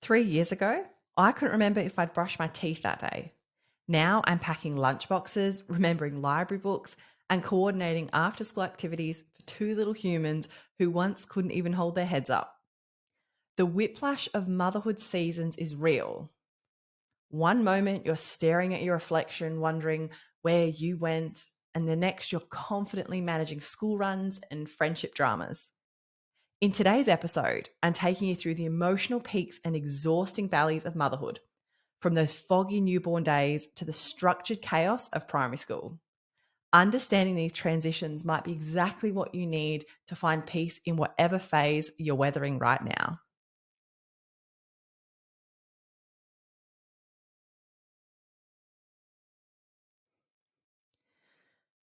3 years ago, I couldn't remember if I'd brushed my teeth that day. Now I'm packing lunchboxes, remembering library books, and coordinating after school activities for two little humans who once couldn't even hold their heads up. The whiplash of motherhood seasons is real. One moment you're staring at your reflection, wondering where you went, and the next you're confidently managing school runs and friendship dramas. In today's episode, I'm taking you through the emotional peaks and exhausting valleys of motherhood, from those foggy newborn days to the structured chaos of primary school. Understanding these transitions might be exactly what you need to find peace in whatever phase you're weathering right now.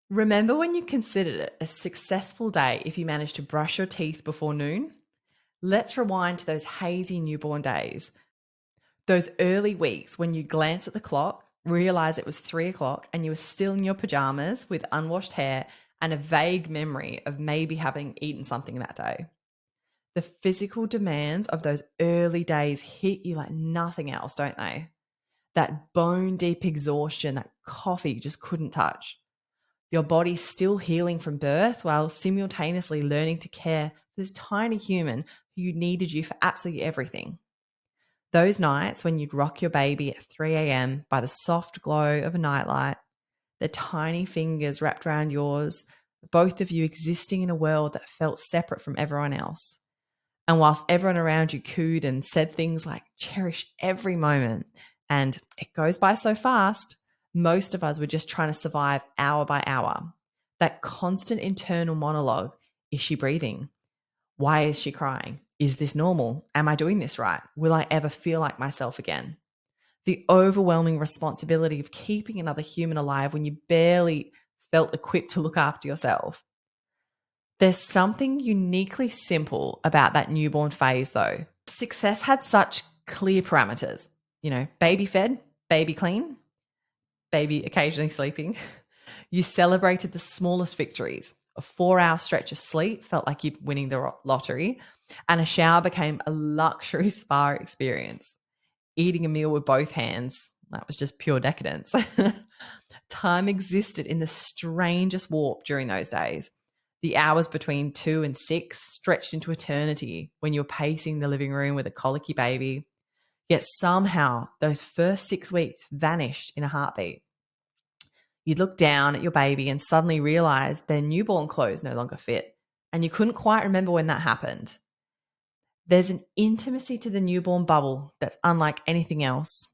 Remember when you considered it a successful day if you managed to brush your teeth before noon? Let's rewind to those hazy newborn days, those early weeks when you glance at the clock, realize it was 3 o'clock, and you were still in your pajamas with unwashed hair and a vague memory of maybe having eaten something that day. The physical demands of those early days hit you like nothing else, don't they? That bone deep exhaustion that coffee just couldn't touch. Your body's still healing from birth while simultaneously learning to care for this tiny human who needed you for absolutely everything. Those nights when you'd rock your baby at 3 a.m. by the soft glow of a nightlight, the tiny fingers wrapped around yours, both of you existing in a world that felt separate from everyone else. And whilst everyone around you cooed and said things like, cherish every moment, and it goes by so fast, most of us were just trying to survive hour by hour. That constant internal monologue: is she breathing? Why is she crying? Is this normal? Am I doing this right? Will I ever feel like myself again? The overwhelming responsibility of keeping another human alive when you barely felt equipped to look after yourself. There's something uniquely simple about that newborn phase, though. Success had such clear parameters. Baby fed, baby clean, baby occasionally sleeping. You celebrated the smallest victories. A 4 hour stretch of sleep felt like you'd winning the lottery, and a shower became a luxury spa experience. Eating a meal with both hands, that was just pure decadence. Time existed in the strangest warp during those days. The hours between 2 and 6 stretched into eternity when you're pacing the living room with a colicky baby. Yet somehow those first 6 weeks vanished in a heartbeat. You'd look down at your baby and suddenly realize their newborn clothes no longer fit, and you couldn't quite remember when that happened. There's an intimacy to the newborn bubble that's unlike anything else.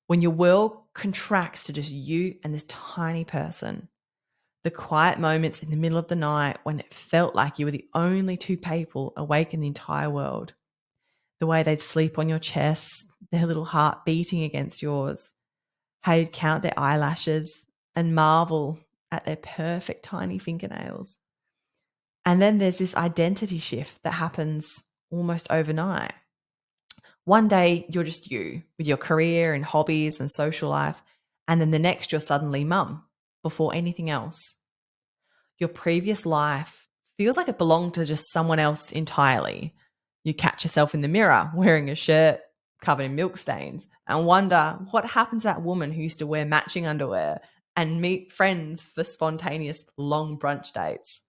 When your world contracts to just you and this tiny person, the quiet moments in the middle of the night when it felt like you were the only two people awake in the entire world, the way they'd sleep on your chest, their little heart beating against yours, how you'd count their eyelashes and marvel at their perfect tiny fingernails. And then there's this identity shift that happens almost overnight. One day you're just you with your career and hobbies and social life, and then the next you're suddenly mum before anything else. Your previous life feels like it belonged to just someone else entirely. You catch yourself in the mirror wearing a shirt covered in milk stains and wonder what happened to that woman who used to wear matching underwear and meet friends for spontaneous long brunch dates.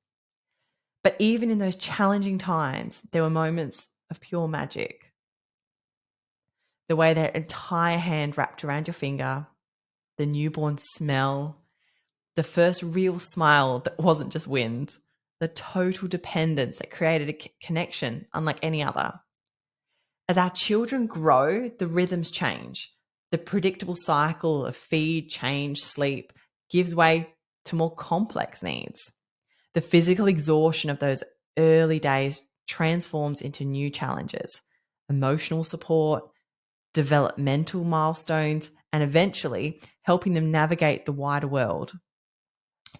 But even in those challenging times, there were moments of pure magic. The way their entire hand wrapped around your finger, the newborn smell, the first real smile that wasn't just wind, the total dependence that created a connection unlike any other. As our children grow, the rhythms change. The predictable cycle of feed, change, sleep gives way to more complex needs. The physical exhaustion of those early days transforms into new challenges: emotional support, developmental milestones, and eventually helping them navigate the wider world.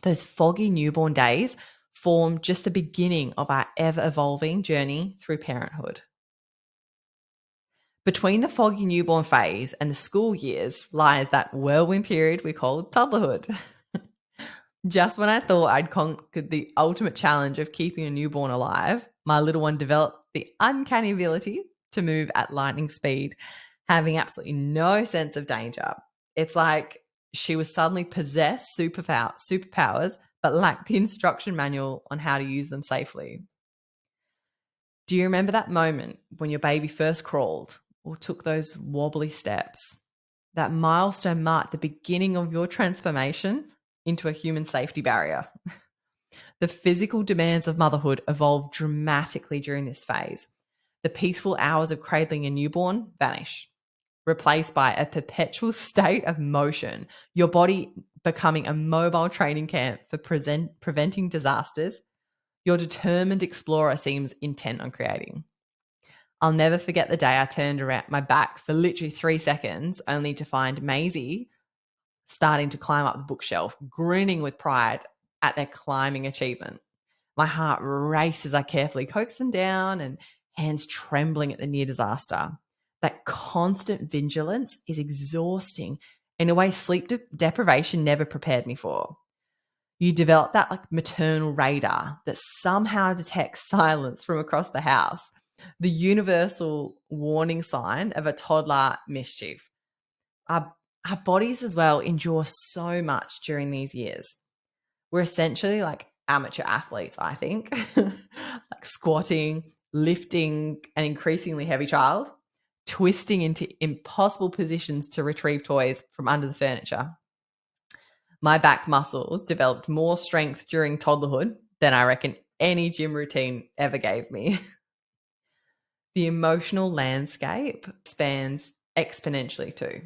Those foggy newborn days form just the beginning of our ever evolving journey through parenthood. Between the foggy newborn phase and the school years lies that whirlwind period we call toddlerhood. Just when I thought I'd conquered the ultimate challenge of keeping a newborn alive, my little one developed the uncanny ability to move at lightning speed, having absolutely no sense of danger. It's like she was suddenly possessed superpowers, but lacked the instruction manual on how to use them safely. Do you remember that moment when your baby first crawled or took those wobbly steps? That milestone marked the beginning of your transformation into a human safety barrier. The physical demands of motherhood evolve dramatically during this phase. The peaceful hours of cradling a newborn vanish, replaced by a perpetual state of motion, your body becoming a mobile training camp for preventing disasters your determined explorer seems intent on creating. I'll never forget the day I turned around my back for literally 3 seconds, only to find Maisie starting to climb up the bookshelf, grinning with pride at their climbing achievement. My heart raced as I carefully coaxed them down and hands trembling at the near disaster. That constant vigilance is exhausting in a way sleep deprivation never prepared me for. You develop that like maternal radar that somehow detects silence from across the house, the universal warning sign of a toddler mischief. Our, our bodies as well endure so much during these years. We're essentially like amateur athletes, I think, like squatting, lifting an increasingly heavy child, twisting into impossible positions to retrieve toys from under the furniture. My back muscles developed more strength during toddlerhood than I reckon any gym routine ever gave me. The emotional landscape spans exponentially too.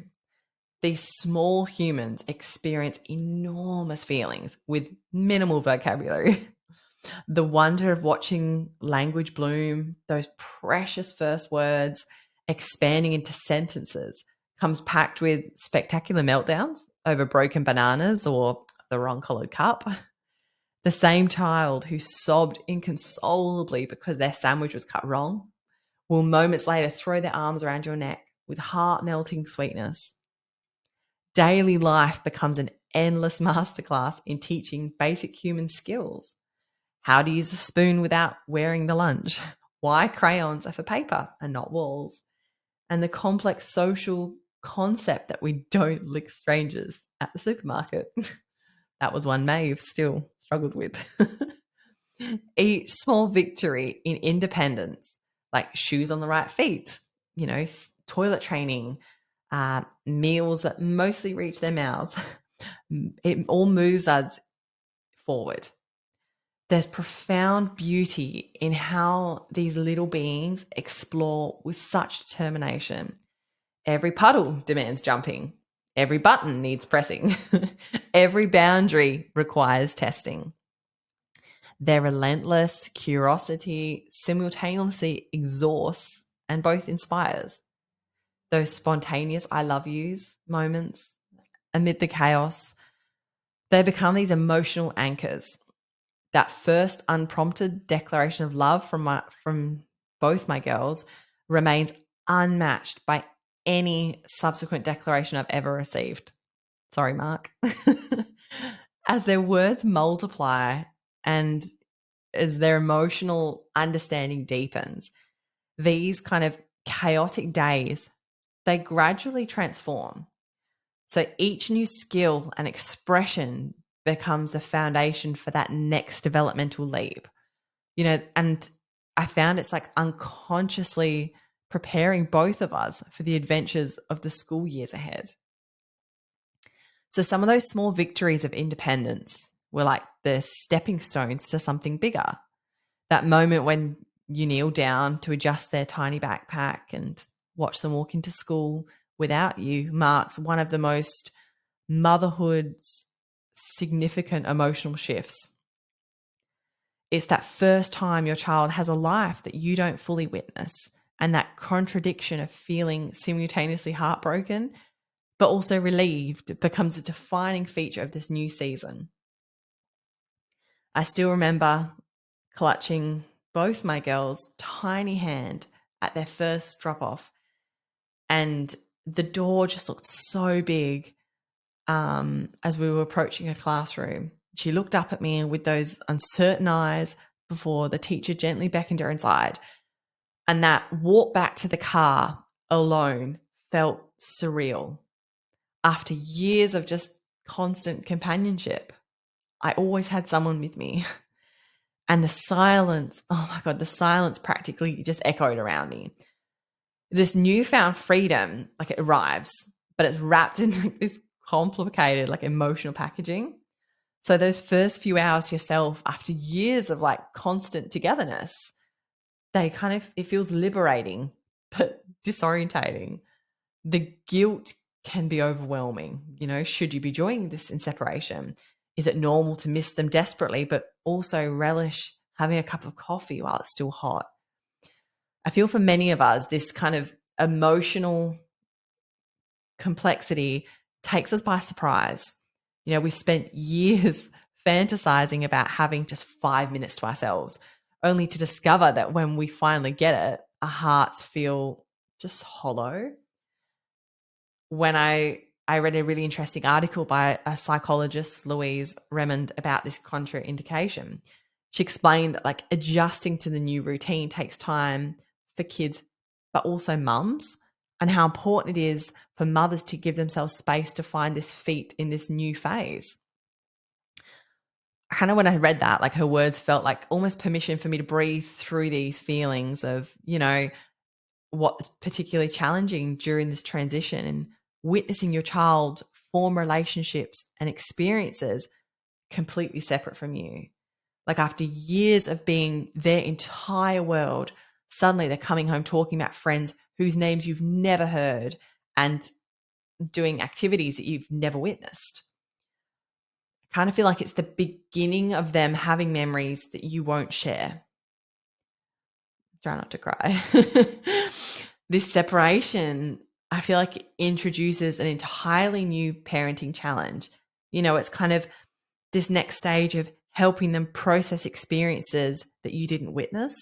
These small humans experience enormous feelings with minimal vocabulary. The wonder of watching language bloom, those precious first words expanding into sentences, comes packed with spectacular meltdowns over broken bananas or the wrong colored cup. The same child who sobbed inconsolably because their sandwich was cut wrong will moments later throw their arms around your neck with heart melting sweetness. Daily life becomes an endless masterclass in teaching basic human skills. How to use a spoon without wearing the lunch. Why crayons are for paper and not walls. And the complex social concept that we don't lick strangers at the supermarket. That was one Maeve still struggled with. Each small victory in independence, like shoes on the right feet, toilet training, meals that mostly reach their mouths, it all moves us forward. There's profound beauty in how these little beings explore with such determination. Every puddle demands jumping. Every button needs pressing. Every boundary requires testing. Their relentless curiosity simultaneously exhausts and both inspires. Those spontaneous I love yous moments amid the chaos, they become these emotional anchors. That first unprompted declaration of love from both my girls remains unmatched by any subsequent declaration I've ever received. Sorry, Mark. As their words multiply and as their emotional understanding deepens, these kind of chaotic days, they gradually transform. So each new skill and expression becomes the foundation for that next developmental leap. And I found it's like unconsciously preparing both of us for the adventures of the school years ahead. So some of those small victories of independence were like the stepping stones to something bigger. That moment when you kneel down to adjust their tiny backpack and watch them walk into school without you marks one of the most motherhood's significant emotional shifts. It's that first time your child has a life that you don't fully witness, and that contradiction of feeling simultaneously heartbroken but also relieved becomes a defining feature of this new season. I still remember clutching both my girls' tiny hand at their first drop off, and the door just looked so big as we were approaching a classroom. She looked up at me with those uncertain eyes before the teacher gently beckoned her inside. And that walk back to the car alone felt surreal. After years of just constant companionship, I always had someone with me. And the silence, oh my God, the silence practically just echoed around me. This newfound freedom, like it arrives, but it's wrapped in like this complicated, like emotional packaging. So those first few hours to yourself after years of like constant togetherness, they kind of, it feels liberating, but disorientating. The guilt can be overwhelming. Should you be joining this in separation? Is it normal to miss them desperately, but also relish having a cup of coffee while it's still hot? I feel for many of us, this kind of emotional complexity takes us by surprise. We've spent years fantasizing about having just 5 minutes to ourselves, only to discover that when we finally get it, our hearts feel just hollow. When I read a really interesting article by a psychologist, Louise Remond, about this contraindication. She explained that like adjusting to the new routine takes time for kids, but also mums, and how important it is for mothers to give themselves space to find this feet in this new phase. Kind of when I read that, like her words felt like almost permission for me to breathe through these feelings of, what's particularly challenging during this transition, and witnessing your child form relationships and experiences completely separate from you. Like after years of being their entire world, suddenly they're coming home talking about friends whose names you've never heard and doing activities that you've never witnessed. I kind of feel like it's the beginning of them having memories that you won't share. Try not to cry. This separation, I feel like it introduces an entirely new parenting challenge. It's kind of this next stage of helping them process experiences that you didn't witness.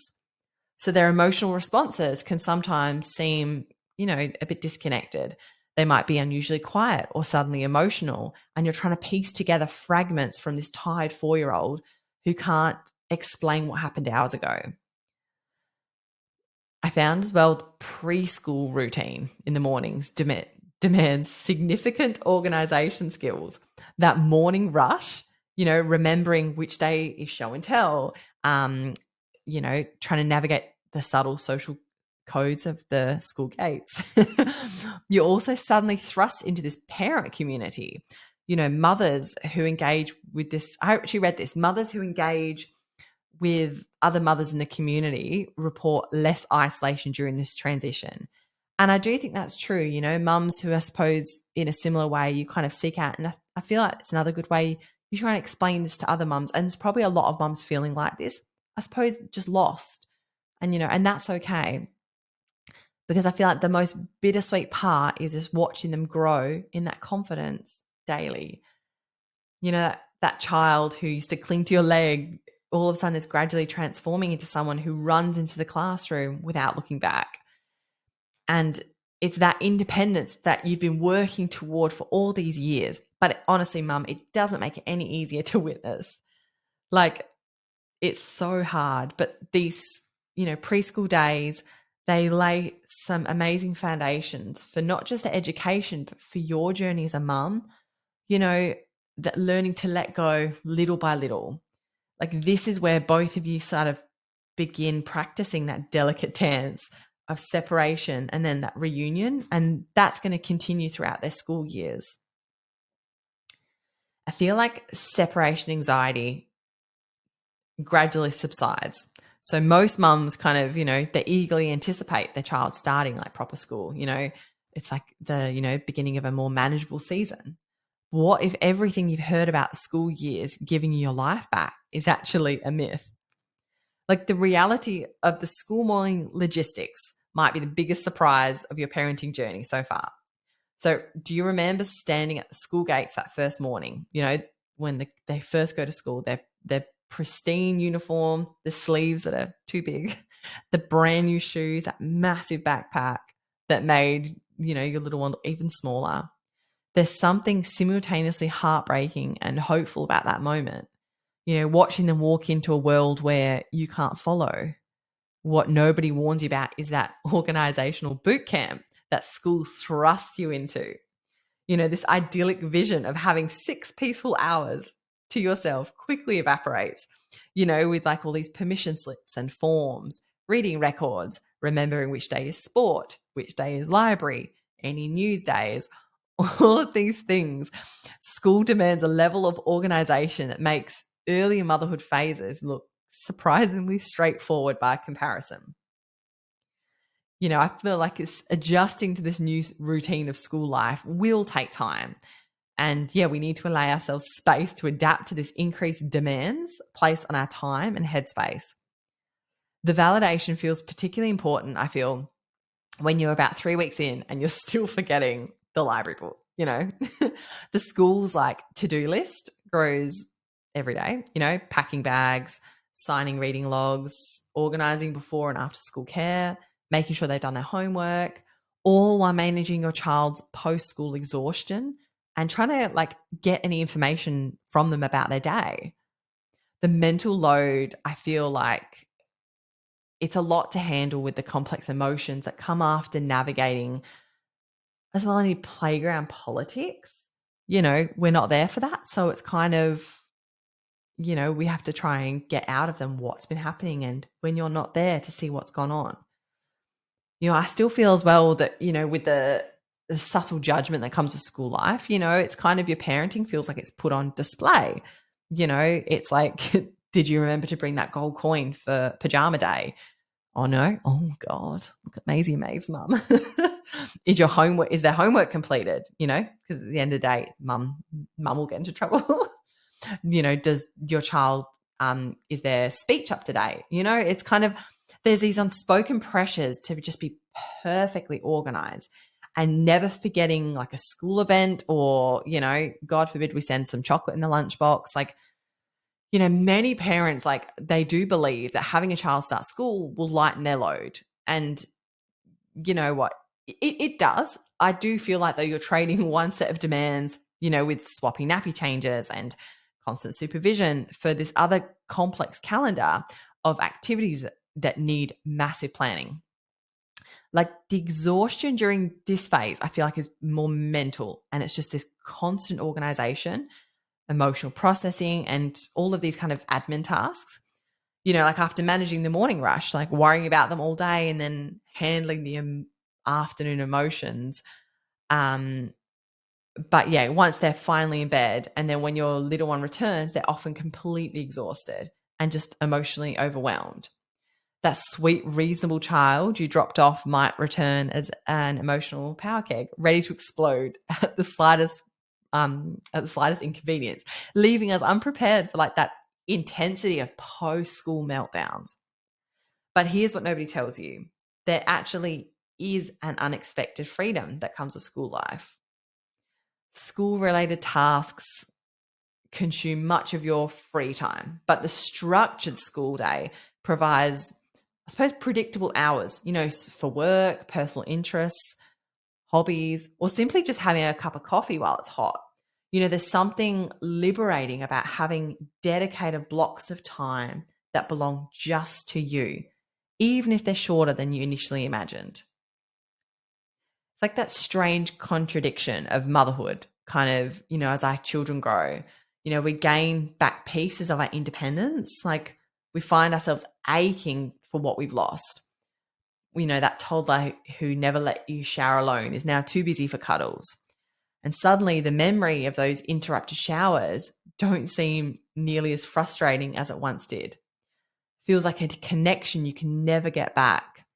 So their emotional responses can sometimes seem, a bit disconnected. They might be unusually quiet or suddenly emotional, and you're trying to piece together fragments from this tired 4-year-old who can't explain what happened hours ago. I found as well the preschool routine in the mornings demands significant organization skills. That morning rush, remembering which day is show and tell, trying to navigate the subtle social codes of the school gates. You're also suddenly thrust into this parent community. Mothers who engage with this. I actually read this. Mothers who engage with other mothers in the community report less isolation during this transition. And I do think that's true. Mums who I suppose in a similar way you kind of seek out. And I feel like it's another good way you try and explain this to other mums. And there's probably a lot of mums feeling like this, I suppose, just lost. And, and that's okay. Because I feel like the most bittersweet part is just watching them grow in that confidence daily. That child who used to cling to your leg all of a sudden is gradually transforming into someone who runs into the classroom without looking back. And it's that independence that you've been working toward for all these years. But honestly, Mum, it doesn't make it any easier to witness. Like, it's so hard. But these, preschool days, they lay some amazing foundations for not just the education, but for your journey as a mum. That learning to let go little by little. Like this is where both of you sort of begin practicing that delicate dance of separation and then that reunion. And that's going to continue throughout their school years. I feel like separation anxiety gradually subsides. So most mums kind of, they eagerly anticipate their child starting like proper school. It's like the, beginning of a more manageable season. What if everything you've heard about the school years giving you your life back is actually a myth? Like the reality of the school morning logistics might be the biggest surprise of your parenting journey so far. So, do you remember standing at the school gates that first morning? When they first go to school, their pristine uniform, the sleeves that are too big, the brand new shoes, that massive backpack that made your little one even smaller. There's something simultaneously heartbreaking and hopeful about that moment. Watching them walk into a world where you can't follow. What nobody warns you about is that organizational boot camp that school thrusts you into. This idyllic vision of having 6 peaceful hours to yourself quickly evaporates, with like all these permission slips and forms, reading records, remembering which day is sport, which day is library, any news days, all of these things. School demands a level of organization that makes early motherhood phases look surprisingly straightforward by comparison. I feel like it's adjusting to this new routine of school life will take time. And yeah, we need to allow ourselves space to adapt to this increased demands placed on our time and headspace. The validation feels particularly important, I feel, when you're about 3 weeks in and you're still forgetting the library book. The school's like to-do list grows every day, packing bags, signing reading logs, organizing before and after school care, making sure they've done their homework, all while managing your child's post-school exhaustion and trying to like get any information from them about their day. The mental load, I feel like it's a lot to handle with the complex emotions that come after navigating as well any playground politics. We're not there for that. So it's kind of, we have to try and get out of them what's been happening and when you're not there to see what's gone on. I still feel as well that, with the subtle judgment that comes with school life, it's kind of your parenting feels like it's put on display. It's like, did you remember to bring that gold coin for pajama day? Oh no. Oh God. Look at Maisie and Maeve's mum. Is their homework completed? Because at the end of the day, mum will get into trouble. Does your child is their speech up to date? It's kind of there's these unspoken pressures to just be perfectly organized and never forgetting like a school event or, God forbid we send some chocolate in the lunchbox. Like, many parents, like they do believe that having a child start school will lighten their load. And you know what? It does. I do feel like though you're trading one set of demands, with swapping nappy changes and constant supervision for this other complex calendar of activities that need massive planning. Like the exhaustion during this phase, I feel like is more mental and it's just this constant organization, emotional processing, and all of these kind of admin tasks. Like after managing the morning rush, like worrying about them all day and then handling the afternoon emotions. But yeah, once they're finally in bed and then when your little one returns, they're often completely exhausted and just emotionally overwhelmed. That sweet, reasonable child you dropped off might return as an emotional power keg, ready to explode at the slightest inconvenience, leaving us unprepared for like that intensity of post-school meltdowns. But here's what nobody tells you. There actually is an unexpected freedom that comes with school life. School-related tasks consume much of your free time, but the structured school day provides, I suppose, predictable hours, for work, personal interests, hobbies, or simply just having a cup of coffee while it's hot. There's something liberating about having dedicated blocks of time that belong just to you, even if they're shorter than you initially imagined. It's like that strange contradiction of motherhood, kind of, as our children grow, we gain back pieces of our independence. Like we find ourselves aching for what we've lost. That toddler who never let you shower alone is now too busy for cuddles. And suddenly the memory of those interrupted showers don't seem nearly as frustrating as it once did. Feels like a connection you can never get back.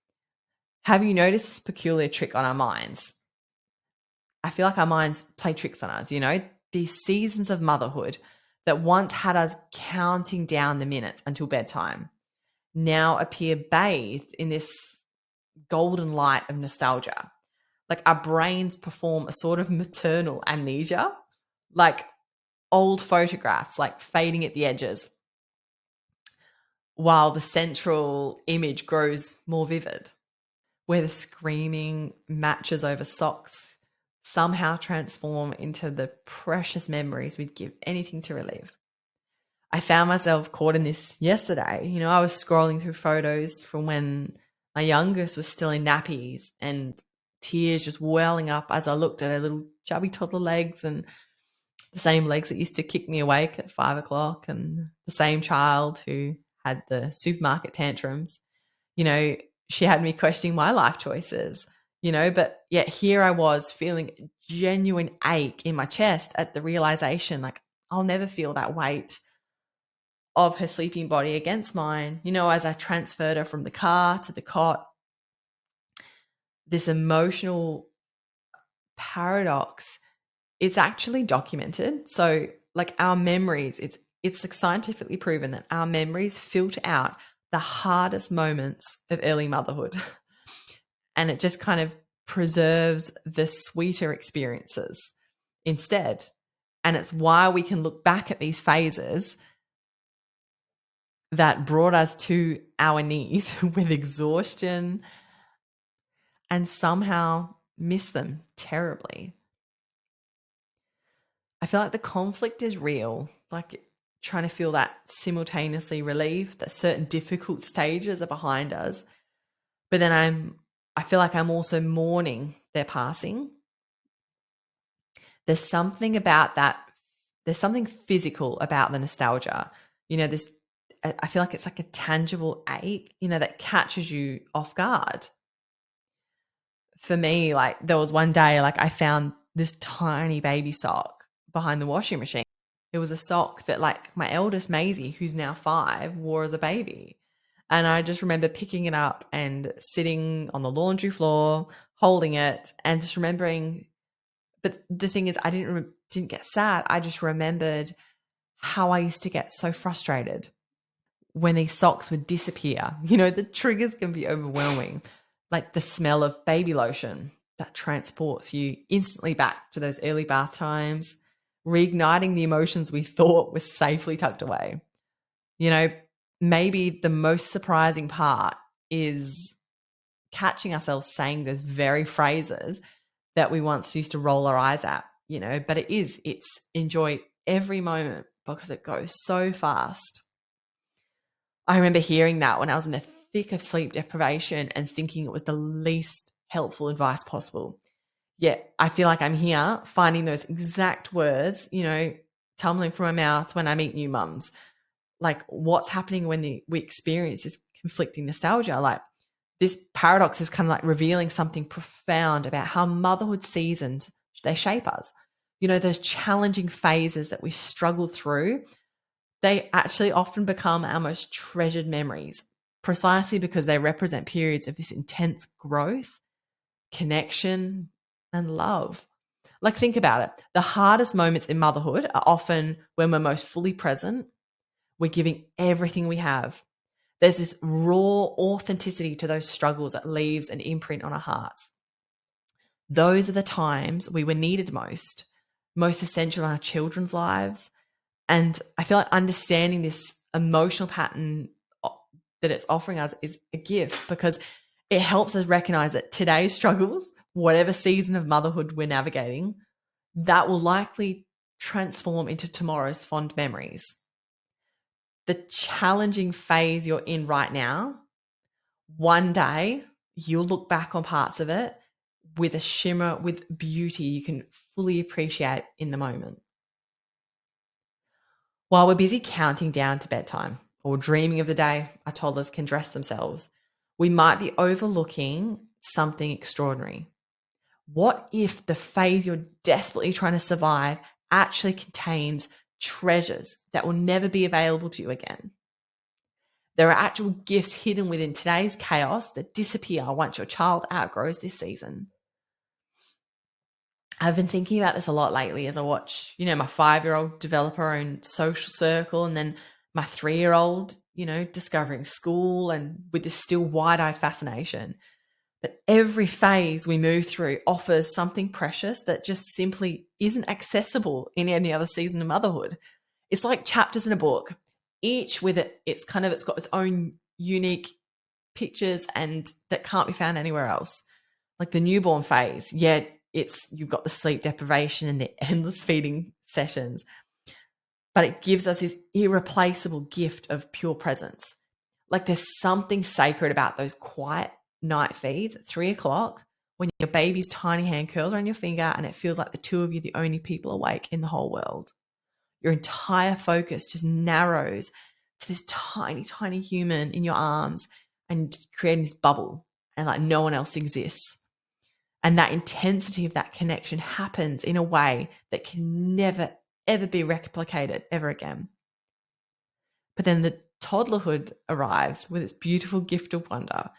Have you noticed this peculiar trick on our minds? I feel like our minds play tricks on us, these seasons of motherhood that once had us counting down the minutes until bedtime now appear bathed in this golden light of nostalgia. Like our brains perform a sort of maternal amnesia, like old photographs, like fading at the edges, while the central image grows more vivid, where the screaming matches over socks somehow transform into the precious memories we'd give anything to relive. I found myself caught in this yesterday. I was scrolling through photos from when my youngest was still in nappies and tears just welling up as I looked at her little chubby toddler legs, and the same legs that used to kick me awake at 5 o'clock, and the same child who had the supermarket tantrums. You know, she had me questioning my life choices, but yet here I was feeling a genuine ache in my chest at the realization, like, I'll never feel that weight of her sleeping body against mine. As I transferred her from the car to the cot, this emotional paradox, it's actually documented. So, like, our memories, it's like scientifically proven that our memories filter out the hardest moments of early motherhood. And it just kind of preserves the sweeter experiences instead. And it's why we can look back at these phases that brought us to our knees with exhaustion and somehow miss them terribly. I feel like the conflict is real, like trying to feel that simultaneously relief that certain difficult stages are behind us. But then I feel like I'm also mourning their passing. There's something about that. There's something physical about the nostalgia. This, I feel like it's like a tangible ache, that catches you off guard. For me, like, there was one day, like, I found this tiny baby sock behind the washing machine. It was a sock that, like, my eldest Maisie, who's now 5, wore as a baby. And I just remember picking it up and sitting on the laundry floor, holding it, and just remembering. But the thing is, I didn't get sad. I just remembered how I used to get so frustrated when these socks would disappear. The triggers can be overwhelming, like the smell of baby lotion that transports you instantly back to those early bath times, reigniting the emotions we thought were safely tucked away. You know, Maybe the most surprising part is catching ourselves saying those very phrases that we once used to roll our eyes at, but it's enjoy every moment because it goes so fast. I remember hearing that when I was in the thick of sleep deprivation and thinking it was the least helpful advice possible. Yet I feel like I'm here finding those exact words, tumbling from my mouth when I meet new mums. Like, what's happening when we experience this conflicting nostalgia? Like, this paradox is kind of like revealing something profound about how motherhood seasons, they shape us. Those challenging phases that we struggle through, they actually often become our most treasured memories, precisely because they represent periods of this intense growth, connection, and love. Like, think about it. The hardest moments in motherhood are often when we're most fully present. We're giving everything we have. There's this raw authenticity to those struggles that leaves an imprint on our hearts. Those are the times we were needed most essential in our children's lives. And I feel like understanding this emotional pattern that it's offering us is a gift, because it helps us recognize that today's struggles, whatever season of motherhood we're navigating, that will likely transform into tomorrow's fond memories. The challenging phase you're in right now, one day you'll look back on parts of it with a shimmer, with beauty you can fully appreciate in the moment. While we're busy counting down to bedtime or dreaming of the day our toddlers can dress themselves, we might be overlooking something extraordinary. What if the phase you're desperately trying to survive actually contains treasures that will never be available to you again? There are actual gifts hidden within today's chaos that disappear once your child outgrows this season. I've been thinking about this a lot lately as I watch, my 5-year-old develop her own social circle, and then my 3-year-old, discovering school and with this still wide-eyed fascination. But every phase we move through offers something precious that just simply isn't accessible in any other season of motherhood. It's like chapters in a book, each with it's got its own unique pictures and that can't be found anywhere else. Like the newborn phase, you've got the sleep deprivation and the endless feeding sessions. but it gives us this irreplaceable gift of pure presence. Like there's something sacred about those quiet night feeds at 3 o'clock when your baby's tiny hand curls around your finger and it feels like the two of you are the only people awake in the whole world. Your entire focus just narrows to this tiny, tiny human in your arms and creating this bubble, and like no one else exists. And that intensity of that connection happens in a way that can never, ever be replicated ever again. But then the toddlerhood arrives with its beautiful gift of wonder.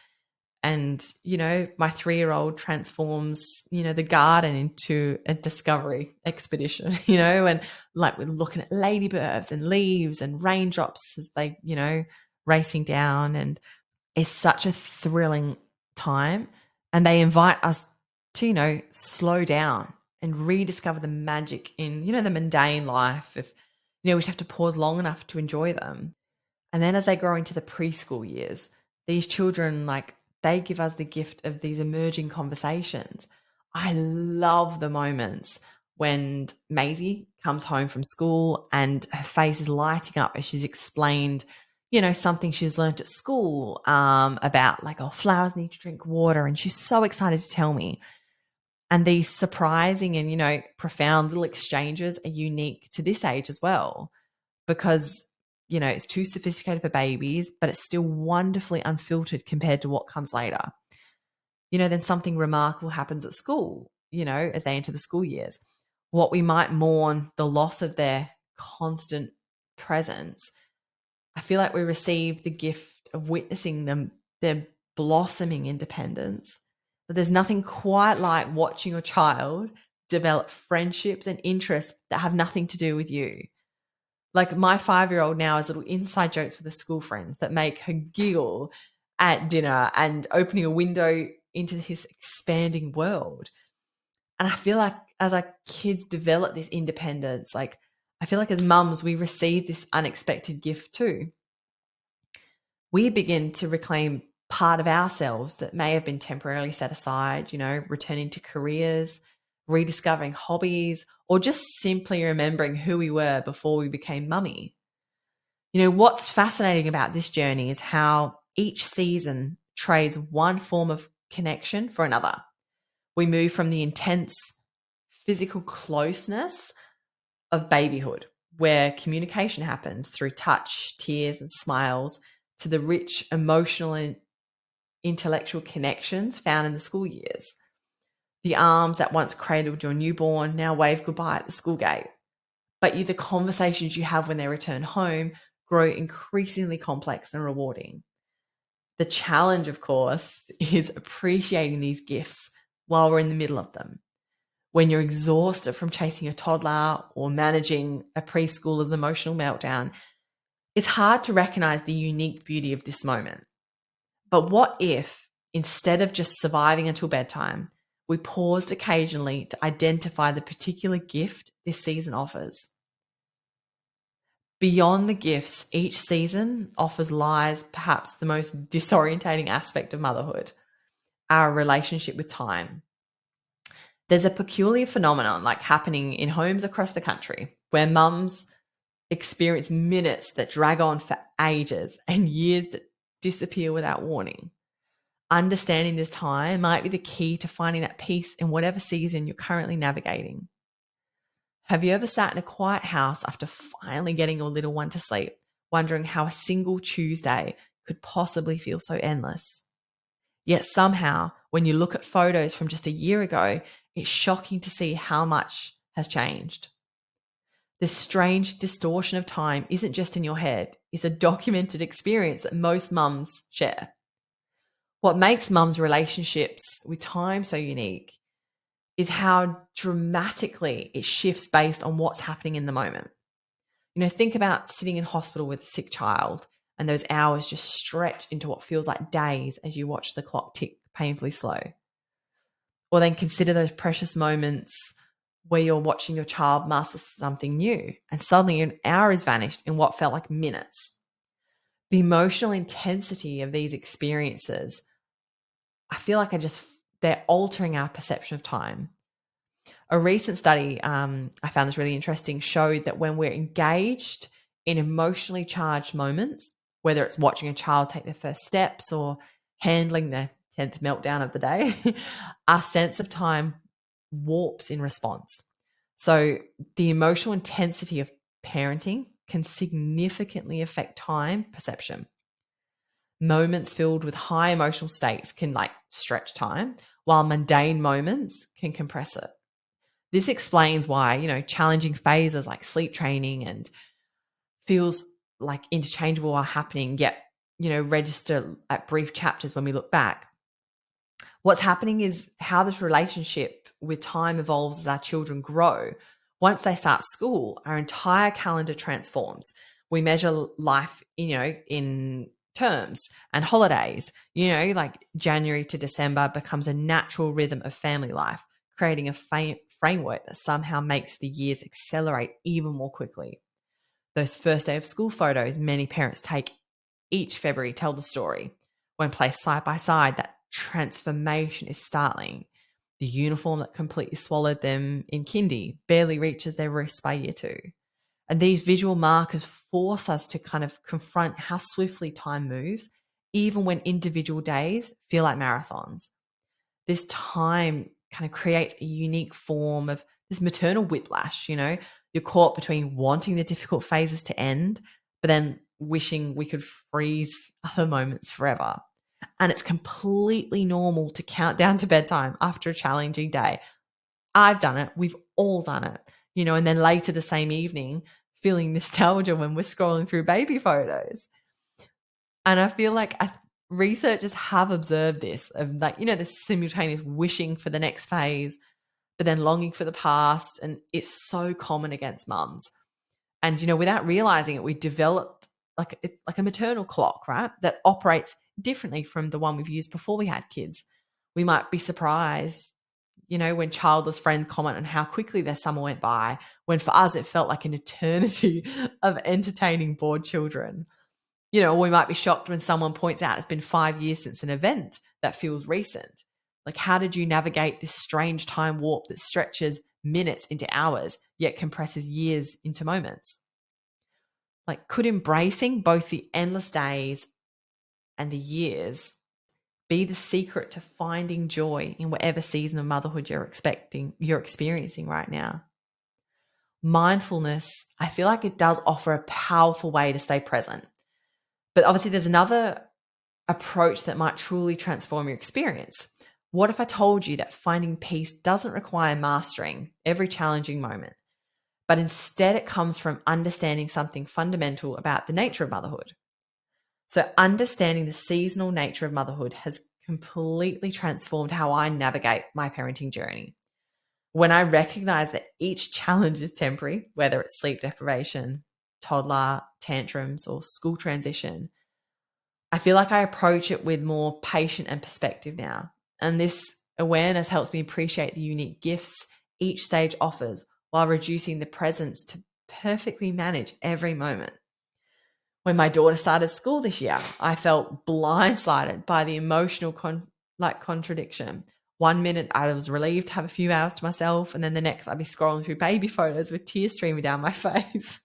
And, my 3-year-old transforms, the garden into a discovery expedition, and like we're looking at ladybirds and leaves and raindrops as they, racing down. And it's such a thrilling time. And they invite us to, slow down and rediscover the magic in, the mundane life. If, we just have to pause long enough to enjoy them. And then as they grow into the preschool years, these children, like, they give us the gift of these emerging conversations. I love the moments when Maisie comes home from school and her face is lighting up as she's explained, something she's learnt at school about like, oh, flowers need to drink water. And she's so excited to tell me. And these surprising and, profound little exchanges are unique to this age as well, because it's too sophisticated for babies, but it's still wonderfully unfiltered compared to what comes later. Then something remarkable happens at school, as they enter the school years. What we might mourn the loss of their constant presence, I feel like we receive the gift of witnessing them, their blossoming independence. But there's nothing quite like watching your child develop friendships and interests that have nothing to do with you. Like my 5-year-old now has little inside jokes with her school friends that make her giggle at dinner and opening a window into his expanding world. And I feel like as our kids develop this independence, like I feel like as mums, we receive this unexpected gift too. We begin to reclaim part of ourselves that may have been temporarily set aside, returning to careers, rediscovering hobbies, or just simply remembering who we were before we became mummy. What's fascinating about this journey is how each season trades one form of connection for another. We move from the intense physical closeness of babyhood, where communication happens through touch, tears, and smiles, to the rich emotional and intellectual connections found in the school years. The arms that once cradled your newborn now wave goodbye at the school gate. But the conversations you have when they return home grow increasingly complex and rewarding. The challenge, of course, is appreciating these gifts while we're in the middle of them. When you're exhausted from chasing a toddler or managing a preschooler's emotional meltdown, it's hard to recognize the unique beauty of this moment. But what if, instead of just surviving until bedtime, we paused occasionally to identify the particular gift this season offers? Beyond the gifts, each season offers lies perhaps the most disorientating aspect of motherhood, our relationship with time. There's a peculiar phenomenon like happening in homes across the country where mums experience minutes that drag on for ages and years that disappear without warning. Understanding this time might be the key to finding that peace in whatever season you're currently navigating. Have you ever sat in a quiet house after finally getting your little one to sleep, wondering how a single Tuesday could possibly feel so endless? Yet somehow, when you look at photos from just a year ago, it's shocking to see how much has changed. This strange distortion of time isn't just in your head, it's a documented experience that most mums share. What makes mums' relationships with time so unique is how dramatically it shifts based on what's happening in the moment. Think about sitting in hospital with a sick child and those hours just stretch into what feels like days as you watch the clock tick painfully slow. Or then consider those precious moments where you're watching your child master something new and suddenly an hour has vanished in what felt like minutes. The emotional intensity of these experiences, I feel like they're altering our perception of time. A recent study, I found this really interesting, showed that when we're engaged in emotionally charged moments, whether it's watching a child take their first steps or handling the 10th meltdown of the day, our sense of time warps in response. So the emotional intensity of parenting can significantly affect time perception. Moments filled with high emotional states can like stretch time, while mundane moments can compress it. This explains why, challenging phases like sleep training and feels like interchangeable are happening, yet, register at brief chapters when we look back. What's happening is how this relationship with time evolves as our children grow. Once they start school, our entire calendar transforms. We measure life, in terms and holidays, like January to December becomes a natural rhythm of family life, creating a framework that somehow makes the years accelerate even more quickly. Those first day of school photos many parents take each February tell the story. When placed side by side, that transformation is startling. The uniform that completely swallowed them in kindy barely reaches their wrists by year two. And these visual markers force us to kind of confront how swiftly time moves, even when individual days feel like marathons. This time kind of creates a unique form of this maternal whiplash. You're caught between wanting the difficult phases to end, but then wishing we could freeze other moments forever. And it's completely normal to count down to bedtime after a challenging day. I've done it. We've all done it, and then later the same evening, feeling nostalgia when we're scrolling through baby photos. And I feel like researchers have observed this of like, the simultaneous wishing for the next phase, but then longing for the past. And it's so common against mums. And, without realizing it, we develop like a maternal clock, right? That operates differently from the one we've used before we had kids. We might be surprised, when childless friends comment on how quickly their summer went by, when for us it felt like an eternity of entertaining bored children. We might be shocked when someone points out it's been 5 years since an event that feels recent. Like, how did you navigate this strange time warp that stretches minutes into hours, yet compresses years into moments? Like, could embracing both the endless days and the years be the secret to finding joy in whatever season of motherhood you're experiencing right now? Mindfulness, I feel like it does offer a powerful way to stay present. But obviously, there's another approach that might truly transform your experience. What if I told you that finding peace doesn't require mastering every challenging moment, but instead it comes from understanding something fundamental about the nature of motherhood? So, understanding the seasonal nature of motherhood has completely transformed how I navigate my parenting journey. When I recognize that each challenge is temporary, whether it's sleep deprivation, toddler tantrums, or school transition, I feel like I approach it with more patience and perspective now. And this awareness helps me appreciate the unique gifts each stage offers while reducing the presence to perfectly manage every moment. When my daughter started school this year, I felt blindsided by the emotional contradiction. One minute I was relieved to have a few hours to myself, and then the next I'd be scrolling through baby photos with tears streaming down my face.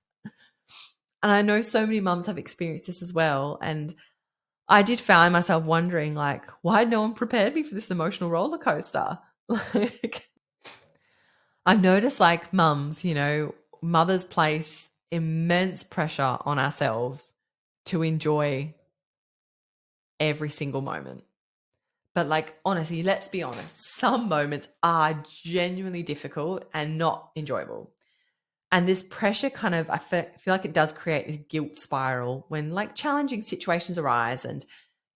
And I know so many mums have experienced this as well. And I did find myself wondering, like, why no one prepared me for this emotional roller coaster? Like, I've noticed, like, mums, mothers place immense pressure on ourselves to enjoy every single moment. But, like, honestly, let's be honest, some moments are genuinely difficult and not enjoyable. And this pressure kind of, I feel like it does create this guilt spiral when like challenging situations arise. And,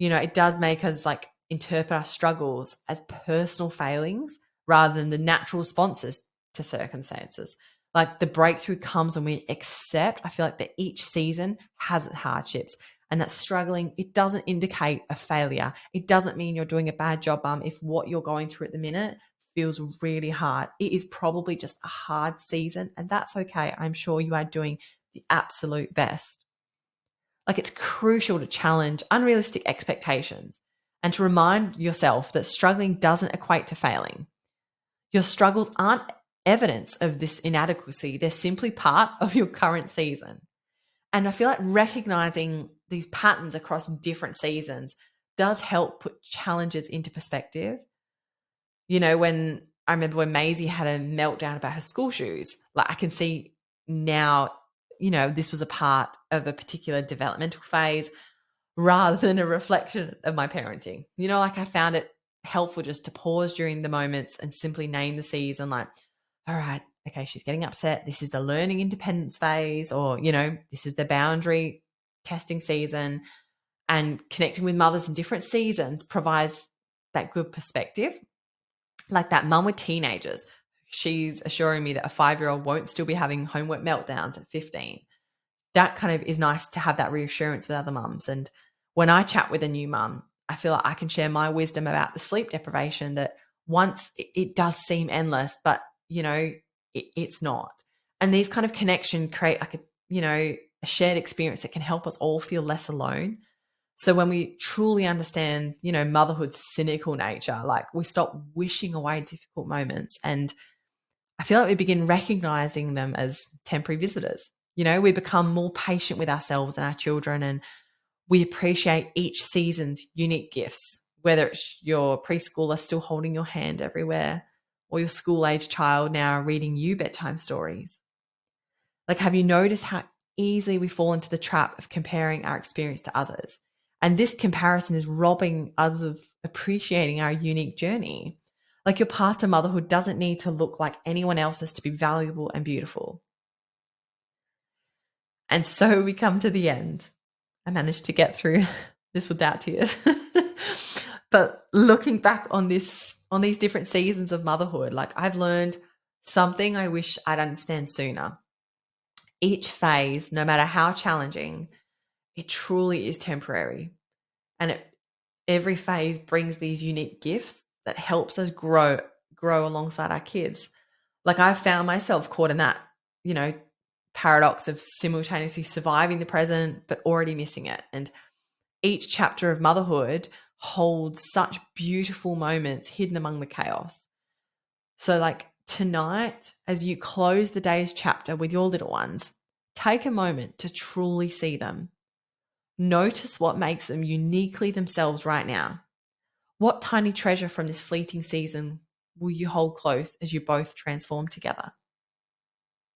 it does make us like interpret our struggles as personal failings rather than the natural responses to circumstances. Like the breakthrough comes when we accept, I feel like that each season has its hardships, and that struggling, it doesn't indicate a failure. It doesn't mean you're doing a bad job, if what you're going through at the minute feels really hard. It is probably just a hard season, and that's okay. I'm sure you are doing the absolute best. Like, it's crucial to challenge unrealistic expectations and to remind yourself that struggling doesn't equate to failing. Your struggles aren't evidence of this inadequacy. They're simply part of your current season. And I feel like recognizing these patterns across different seasons does help put challenges into perspective. When I remember when Maisie had a meltdown about her school shoes, like I can see now, this was a part of a particular developmental phase rather than a reflection of my parenting. Like I found it helpful just to pause during the moments and simply name the season, like, all right, okay, she's getting upset. This is the learning independence phase, or, this is the boundary testing season. And connecting with mothers in different seasons provides that good perspective. Like that mum with teenagers, she's assuring me that a 5-year-old won't still be having homework meltdowns at 15. That kind of is nice to have that reassurance with other mums. And when I chat with a new mum, I feel like I can share my wisdom about the sleep deprivation that once it does seem endless, but it's not. And these kind of connection create like a shared experience that can help us all feel less alone. So when we truly understand, motherhood's cynical nature, like we stop wishing away difficult moments, and I feel like we begin recognizing them as temporary visitors. We become more patient with ourselves and our children, and we appreciate each season's unique gifts, whether it's your preschooler still holding your hand everywhere or your school-age child now reading you bedtime stories. Like, have you noticed how easily we fall into the trap of comparing our experience to others? And this comparison is robbing us of appreciating our unique journey. Like, your path to motherhood doesn't need to look like anyone else's to be valuable and beautiful. And so we come to the end. I managed to get through this without tears. But looking back on these different seasons of motherhood, like I've learned something I wish I'd understand sooner. Each phase, no matter how challenging, it truly is temporary. And every phase brings these unique gifts that helps us grow alongside our kids. Like I've found myself caught in that, you know, paradox of simultaneously surviving the present but already missing it. And each chapter of motherhood holds such beautiful moments hidden among the chaos. So like tonight, as you close the day's chapter with your little ones, take a moment to truly see them. Notice what makes them uniquely themselves right now. What tiny treasure from this fleeting season will you hold close as you both transform together?